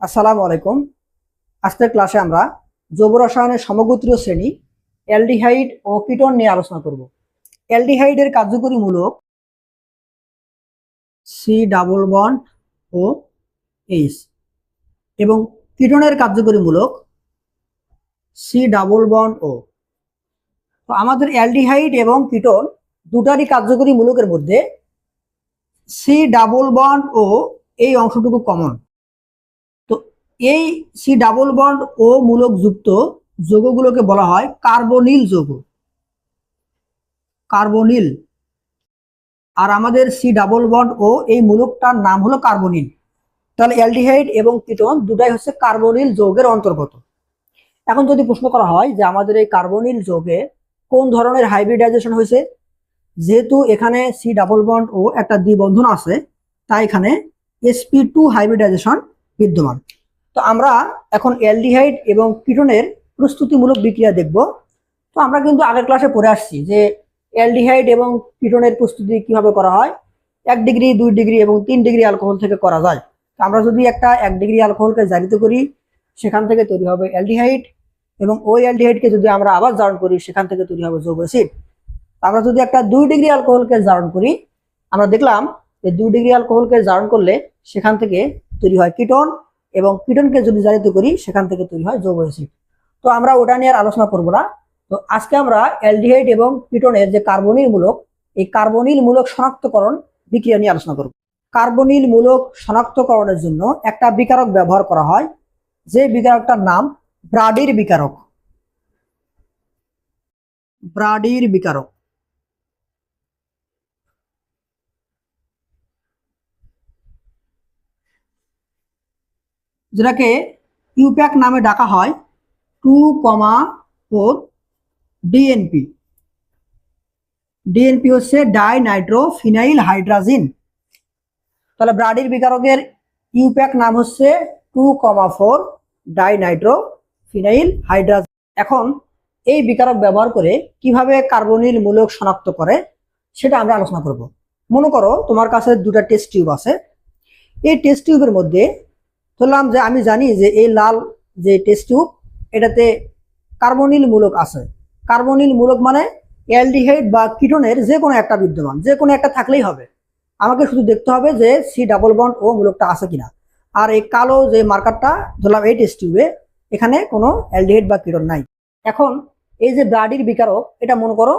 আসসালামু আলাইকুম। আজকের ক্লাসে আমরা জৈব রসায়নের সমগোত্রীয় শ্রেণী অ্যালডিহাইড ও কিটোন নিয়ে আলোচনা করব। অ্যালডিহাইডের কার্যকরী মূলক C double bond O H এবং কিটোনের কার্যকরী মূলক সি ডাবল বন্ড ও। তো আমাদের অ্যালডিহাইড এবং কিটোন দুটারই কার্যকরী মূলকের মধ্যে সি ডাবল বন্ড ও এই অংশটুকু কমন। তো এই সি ডাবল বন্ড ও মূলক যুক্ত যৌগগুলোকে বলা হয় কার্বনিল যৌগ, কার্বনিল। আর আমাদের সি ডাবল বন্ড ও এই মূলকটার নাম হলো কার্বনিল। তাহলে অ্যালডিহাইড এবং কিটোন দুটাই হচ্ছে কার্বনিল যৌগের অন্তর্গত। এখন যদি প্রশ্ন করা হয় যে আমাদের এই কার্বনিল যৌগে কোন ধরনের হাইব্রিডাইজেশন হয়েছে, যেহেতু এখানে সি ডাবল বন্ড ও একটা দ্বিবন্ধন আছে, তাই এখানে sp2 হাইব্রিডাইজেশন বিদ্যমান। তো আমরা এখন অ্যালডিহাইড এবং কিটোনের প্রস্তুতিমূলক বিক্রিয়া দেখব। তো আমরা কিন্তু আগের ক্লাসে পড়ে আসছি যে অ্যালডিহাইড এবং কিটোনের প্রস্তুতি কিভাবে করা হয়। 1 ডিগ্রি, 2 ডিগ্রি এবং 3 ডিগ্রি অ্যালকোহল থেকে করা যায়। আমরা যদি একটা 1 ডিগ্রি অ্যালকোহলকে জারিত করি, সেখান থেকে তৈরি হবে অ্যালডিহাইড, এবং ওই অ্যালডিহাইডকে যদি আমরা আবার জারণ করি, সেখান থেকে তৈরি হবে যৌগ অ্যাসিড। আমরা যদি একটা 2 ডিগ্রি অ্যালকোহলকে জারণ করি, আমরা দেখলাম যে 2 ডিগ্রি অ্যালকোহলকে জারণ করলে সেখান থেকে তৈরি হয় কিটোন, এবং কিটোনকে যদি জারিত করি সেখান থেকে তৈরি হয় যৌগ অ্যাসিড। তো আমরা ওটা নিয়ে আর আলোচনা করব না। তো আজকে আমরা অ্যালডিহাইড এবং কিটোনের যে কার্বনিল মূলক, এই কার্বনিল মূলক শনাক্তকরণ বিক্রিয়া নিয়ে আলোচনা করব। কার্বনিল মূলক শনাক্তকরণের জন্য একটা বিকারক ব্যবহার করা হয়, যে বিকারকটার নাম ব্রাডির বিকারক। ব্রাডির বিকারক, যেটাকে ইউপ্যাক নামে ডাকা হয় 2,4 ডিএনপি। ডিএনপি হচ্ছে ডাই নাইট্রো ফিনাইল হাইড্রাজিন। তাহলে ব্রাডির বিকারকের ইউপ্যাক নাম হচ্ছে 2,4 ডাই নাইট্রো ফিনাইল হাইড্রাজিন। এখন এই বিকারক ব্যবহার করে কিভাবে কার্বনিল মূলক শনাক্ত করে সেটা আমরা আলোচনা করব। মনে করো তোমার কাছে দুটা টেস্ট টিউব আছে। এই টেস্ট টিউবের মধ্যে ধরলাম যে আমি জানি যে এই লাল যে টেস্ট টিউব, এটাতে কার্বনিল মূলক আছে। কার্বনিল মূলক মানে অ্যালডিহাইড বা কিটোনের যে কোনো একটা বিদ্যমান, যে কোনো একটা থাকলেই হবে। আমাকে শুধু দেখতে হবে যে সি ডাবল বন্ড ও মূলকটা আছে কিনা। আর এই কালো যে মার্কারটা ধরলাম এই টেস্ট টিউবে, এখানে কোনো অ্যালডিহাইড বা কিটোন নাই। এখন এই যে ব্রাডির বিকারক, এটা মনে করো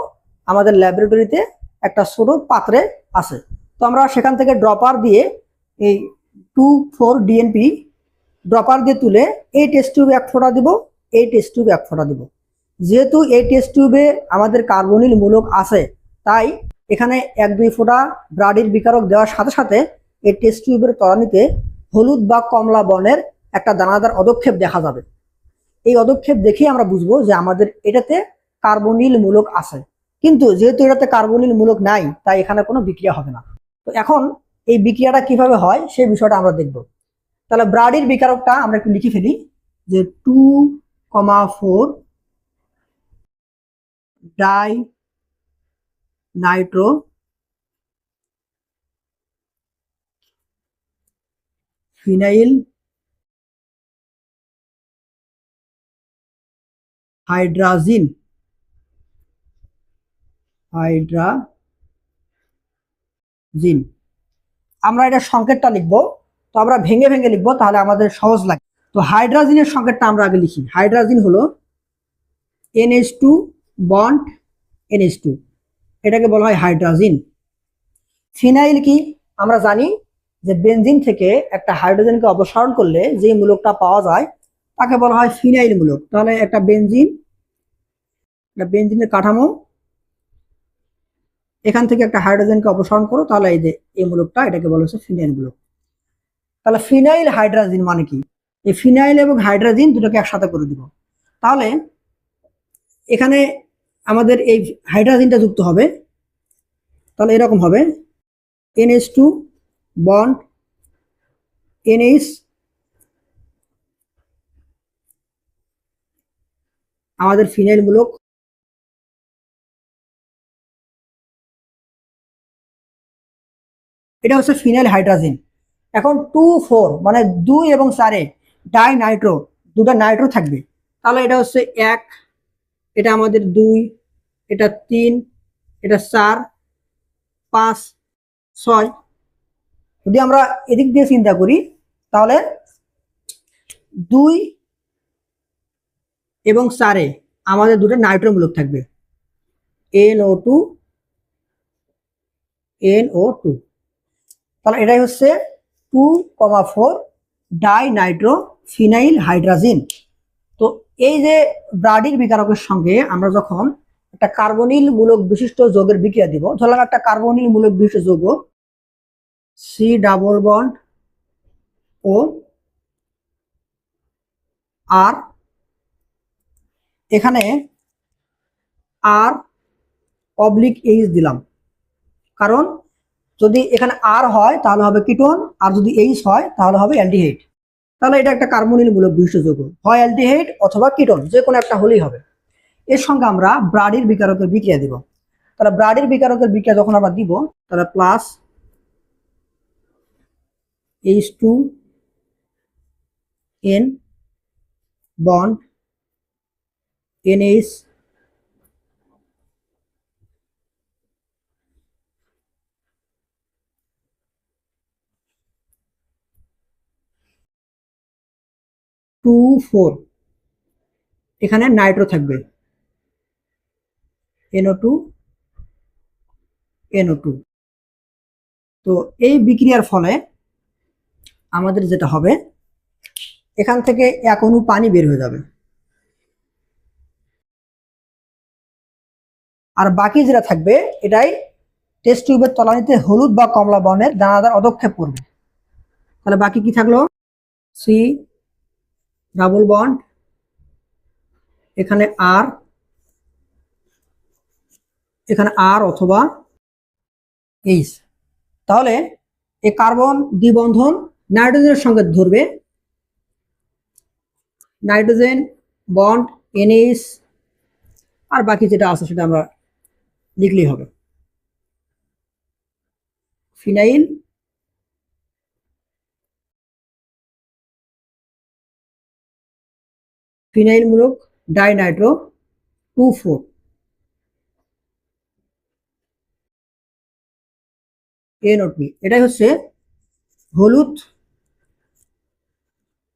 আমাদের ল্যাবরেটরিতে একটা ছোট পাত্রে আছে। তো আমরা সেখান থেকে ড্রপার দিয়ে এই 2,4 ডিএনপি ড্রপার দিয়ে তুলে এই টেস্ট টিউবে 1 ফোঁটা দিব, এই টেস্ট টিউবে 1 ফোঁটা দিব। যেহেতু এই টেস্ট টিউবে আমাদের কার্বনিল মূলক আছে, তাই এখানে 1-2 ফোঁটা ব্রাডির বিকারক দেওয়ার সাথে সাথে এই টেস্ট টিউবের তলানিতে হলুদ বা কমলা বর্ণের একটা দানাদার অদক্ষেপ দেখা যাবে। এই অদক্ষেপ দেখেই আমরা বুঝবো যে আমাদের এটাতে কার্বনিল মূলক আছে। কিন্তু যেহেতু এটাতে কার্বনিল মূলক নাই, তাই এখানে কোনো বিক্রিয়া হবে না। তো এখন এই বিক্রিয়াটা কিভাবে হয় সেই বিষয়টা আমরা দেখব। তাহলে ব্রাডির বিকারকটা আমরা একটু লিখে ফেলি যে 2,4 ডাই নাইট্রো ফিনাইল হাইড্রাজিন। আমরা এটা সংকেতটা লিখবো। তো আমরা ভেঙে ভেঙে লিখবো, তাহলে আমাদের সহজ লাগে। তো হাইড্রাজিনের সংকেতটা আমরা আগে লিখি। হাইড্রাজিন হলো NH2 বন্ড NH2, এটাকে বলা হয় হাইড্রাজিন। ফিনাইল কি? আমরা জানি যে বেনজিন থেকে একটা হাইড্রোজেনকে অপসারণ করলে যে মূলকটা পাওয়া যায় তাকে বলা হয় ফিনাইল মূলক। তাহলে একটা বেনজিনের কাঠামো, এখান থেকে একটা হাইড্রোজেনকে অপসারণ করো, তাহলে এই যে এই মূলকটা, এটাকে বলা হচ্ছে ফিনাইল মূলক। তাহলে ফিনাইল হাইড্রাজিন মানে কি? এই ফিনাইল এবং হাইড্রাজিন দুটোকে একসাথে করে দিব। তাহলে এখানে আমাদের এই হাইড্রাজিনটা যুক্ত হবে। তাহলে এরকম হবে NH2 বন্ড NH, আমাদের ফিনাইল মূলক। এটা হচ্ছে ফিনাইল হাইড্রাজিন। এখন 2,4 মানে 2 এবং 4-এ ডাই নাইট্রো, দুটো নাইট্রো থাকবে, তাহলে এটা হচ্ছে 1, এটা আমাদের 2, এটা 3, এটা 4, 5, 6। যদি আমরা এদিক দিয়ে চিন্তা করি তাহলে 2 এবং 4-এ আমাদের দুটো নাইট্রো মূলক থাকবে, NO2 NO2। তাহলে এটাই হচ্ছে 2,4 ডাই নাইট্রো ফিনাইল হাইড্রাজিন। তো এই যে ব্রাডির বিকারকের সঙ্গে আমরা যখন একটা কার্বনিল মূলক বিশিষ্ট যৌগের বিক্রিয়া দিব, ধরলাম একটা কার্বনিল মূলক বিশিষ্ট যৌগ সি ডাবল বন্ড ও আর, এখানে আর অবলিক এইচ দিলাম, কারণ যদি এখানে আর হয় তাহলে হবে কিটোন, আর যদি এইচ হয় তাহলে হবে অ্যালডিহাইড। তাহলে এটা একটা কার্বনিল মূলক বিশিষ্ট যৌগ, হয় অ্যালডিহাইড অথবা কিটোন, যে কোনো একটা হলেই হবে। এর সঙ্গে আমরা ব্রাডির বিকারকের বিক্রিয়া দিব। তাহলে ব্রাডির বিকারকের বিক্রিয়া যখন আমরা দিব, তাহলে plus H2N bond NH two 4, এখানে নাইট্রো থাকবে NO2 NO2। তো এই বিক্রিয়ার ফলে আমাদের যেটা হবে, এখান থেকে 1 অণু পানি বের হয়ে যাবে, আর বাকি যেটা থাকবে এটাই টেস্ট টিউবের তলানিতে হলুদ বা কমলা বর্ণের দানাদার অধক্ষেপ করবে। তাহলে বাকি কি থাকলো, সি ডাবল বন্ড, এখানে আর, এখানে আর অথবা এইচ। তাহলে এই কার্বন দ্বিবন্ধন নাইট্রোজেনের সঙ্গে ধরবে, নাইট্রোজেন বন্ড NH, আর বাকি যেটা আছে সেটা আমরা লিখলেই হবে, ফিনাইল মূলক ডাইনাইট্রো 2,4 NO2। এটাই হচ্ছে হলুদ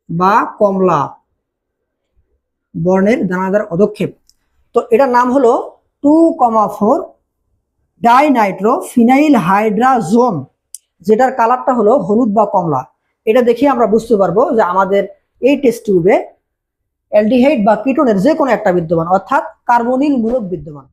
বা কমলা বর্ণের দানাদার অধক্ষেপ। তো এটার নাম হলো 2,4 ডাইনাইট্রো ফিনাইল হাইড্রাজোন, যেটার কালারটা হলো হলুদ বা কমলা। এটা দেখে আমরা বুঝতে পারবো যে আমাদের এই টেস্ট টিউবে অ্যালডিহাইড বা কিটোনের যে কোনো একটা বিদ্যমান, অর্থাৎ কার্বনিল মূলক বিদ্যমান।